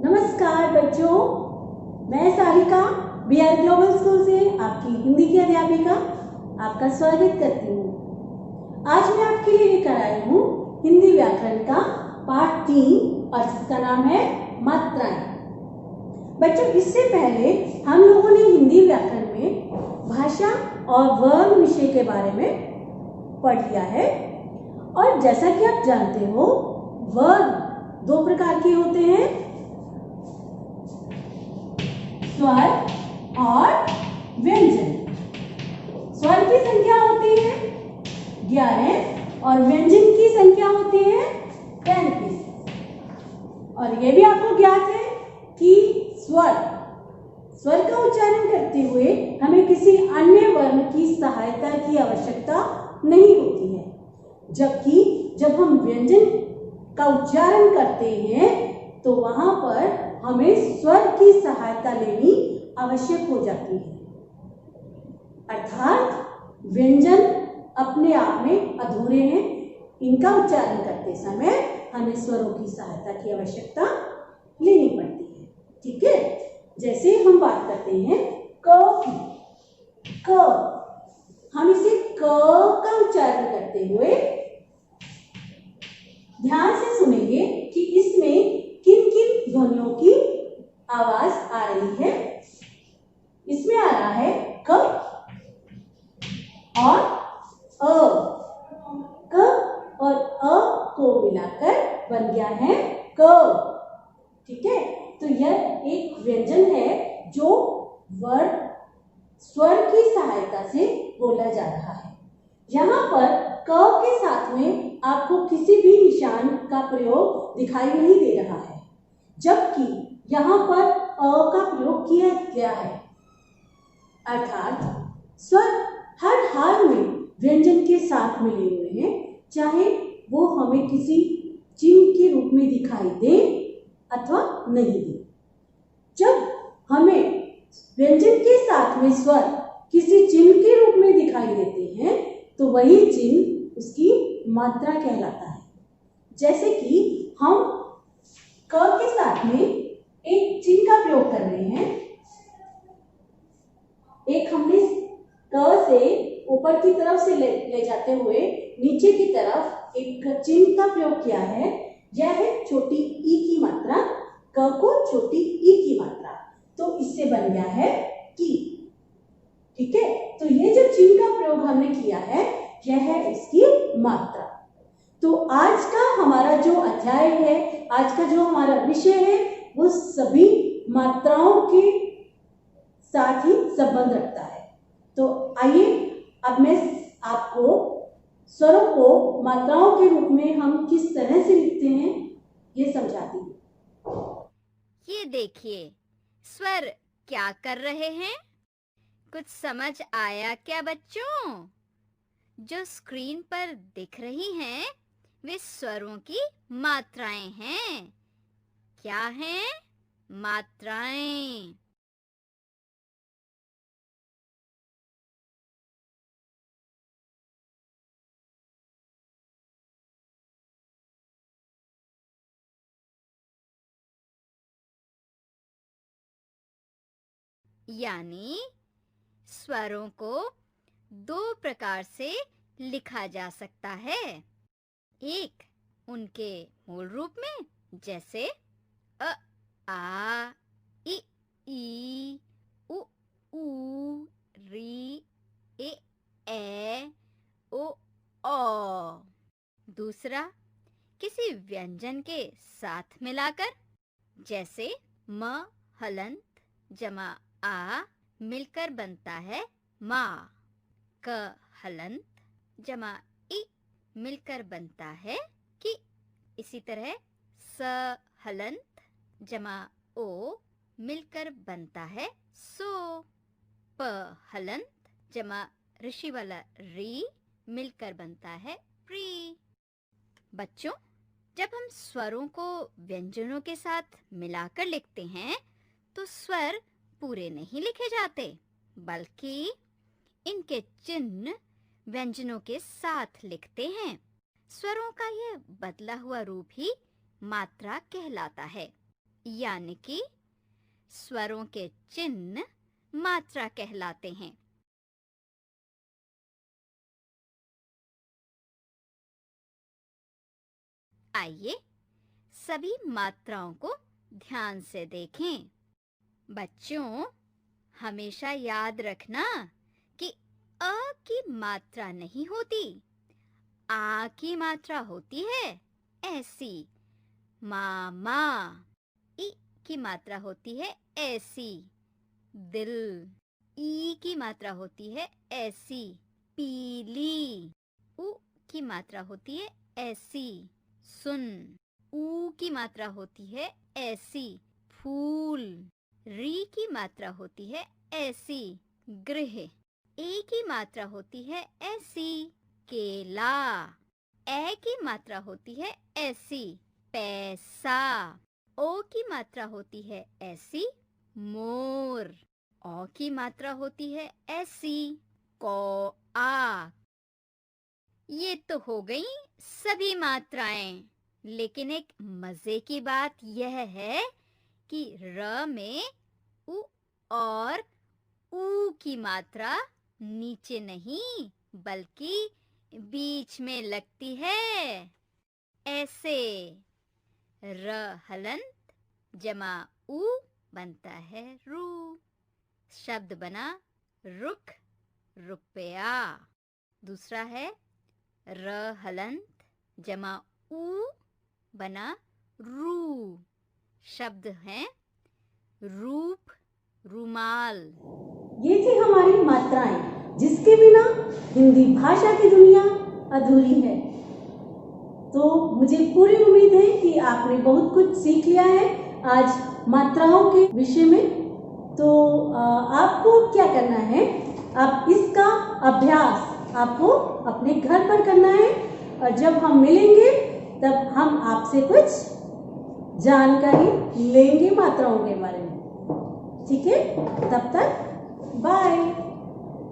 नमस्कार बच्चों, मैं सारिका बीआर ग्लोबल स्कूल से आपकी हिंदी की अध्यापिका आपका स्वागत करती हूँ। आज मैं आपके लिए लेकर आई हूँ हिंदी व्याकरण का पाठ 3 और जिसका नाम है मात्राएं। बच्चों, इससे पहले हम लोगों ने हिंदी व्याकरण में भाषा और वर्ण विषय के बारे में पढ़ लिया है और जैसा कि आप जानते हो वर्ण 2 प्रकार के होते हैं, स्वर और व्यंजन। स्वर की संख्या होती है 11 और व्यंजन की संख्या होती है 33। और ये भी आपको ज्ञात है कि स्वर का उच्चारण करते हुए हमें किसी अन्य वर्ण की सहायता की आवश्यकता नहीं होती है, जबकि जब हम व्यंजन का उच्चारण करते हैं तो वहां पर हमें स्वर की सहायता लेनी आवश्यक हो जाती है। अर्थात व्यंजन अपने आप में अधूरे हैं, इनका उच्चारण करते समय हमें स्वरों की सहायता की आवश्यकता लेनी पड़ती है। ठीक है, जैसे हम बात करते हैं क की, हम इसे क का उच्चारण करते हुए ध्यान से सुनेंगे कि इसमें किन किन ध्वनियों की आवाज आ रही है। इसमें आ रहा है क और अ। क और अ को मिलाकर बन गया है क। ठीक है, तो यह एक व्यंजन है जो वर्ण स्वर की सहायता से बोला जा रहा है। यहाँ पर क के साथ में आपको किसी भी निशान का प्रयोग दिखाई नहीं दे रहा है, जबकि यहाँ पर अ का प्रयोग किया गया है। अर्थात स्वर हर हाल में व्यंजन के साथ मिले हुए हैं, चाहे वो हमें किसी चिन्ह के रूप में दिखाई दे अथवा नहीं दे। जब हमें व्यंजन के साथ में स्वर किसी चिन्ह के रूप में दिखाई देते हैं तो वही चिन्ह उसकी मात्रा कहलाता है। जैसे कि हम क के साथ में एक चिन्ह का प्रयोग कर रहे हैं। एक हमने क से ऊपर की तरफ से ले जाते हुए नीचे की तरफ एक चिन्ह का प्रयोग किया है। यह है छोटी ई की मात्रा, क को छोटी ई की मात्रा, तो इससे बन गया है की। ठीक है, तो ये जो चिन्ह का प्रयोग हमने किया है यह है इसकी मात्रा। तो आज का हमारा जो अध्याय है, आज का जो हमारा विषय है, वो सभी मात्राओं के साथ ही संबंध रखता है। तो आइए अब मैं आपको स्वरों को मात्राओं के रूप में हम किस तरह से लिखते हैं ये समझाती हूँ। ये देखिए, स्वर क्या कर रहे हैं? कुछ समझ आया क्या बच्चों? जो स्क्रीन पर दिख रही हैं वे स्वरों की मात्राएं हैं। क्या हैं? मात्राएं। यानी स्वरों को 2 प्रकार से लिखा जा सकता है। एक उनके मूल रूप में, जैसे अ, आ, इ, ई, उ, ऊ, री, ए, ओ, औ। दूसरा किसी व्यंजन के साथ मिलाकर, जैसे म हलंत जमा आ मिलकर बनता है मा। क हलंत जमा इ मिलकर बनता है कि। इसी तरह स हलंत जमा ओ मिलकर बनता है सो। प हलंत जमा ऋषि वाला री मिलकर बनता है प्री। बच्चों, जब हम स्वरों को व्यंजनों के साथ मिलाकर लिखते हैं तो स्वर पूरे नहीं लिखे जाते, बल्कि इनके चिन्ह व्यंजनों के साथ लिखते हैं। स्वरों का यह बदला हुआ रूप ही मात्रा कहलाता है। यानी कि स्वरों के चिन्ह मात्रा कहलाते हैं। आइए सभी मात्राओं को ध्यान से देखें। बच्चों, हमेशा याद रखना कि अ की मात्रा नहीं होती, आ की मात्रा होती है ऐसी, मामा। ई की मात्रा होती है ऐसी, दिल। ई की मात्रा होती है ऐसी, पीली। उ की मात्रा होती है ऐसी, सुन। ऊ की मात्रा होती है ऐसी, फूल। री की मात्रा होती है ऐसी, गृह। ए की मात्रा होती है ऐसी, केला। ए की मात्रा होती है ऐसी, पैसा। ओ की मात्रा होती है ऐसी, मोर। औ की मात्रा होती है ऐसी, कौआ। ये तो हो गई सभी मात्राएं, लेकिन एक मजे की बात यह है कि र में उ और ऊ की मात्रा नीचे नहीं बल्कि बीच में लगती है। ऐसे र हलंत जमा ऊ बनता है रू। शब्द बना रुख, रुपया। दूसरा है र हलंत जमा ऊ बना रू। शब्द है रूप, रुमाल। ये थी हमारी मात्राएं, जिसके बिना हिंदी भाषा की दुनिया अधूरी है। तो मुझे पूरी उम्मीद है कि आपने बहुत कुछ सीख लिया है आज मात्राओं के विषय में। तो आपको क्या करना है, आप इसका अभ्यास आपको अपने घर पर करना है, और जब हम मिलेंगे तब हम आपसे कुछ जानकारी लेंगे मात्राओं के बारे में। ठीक है, तब तक बाय।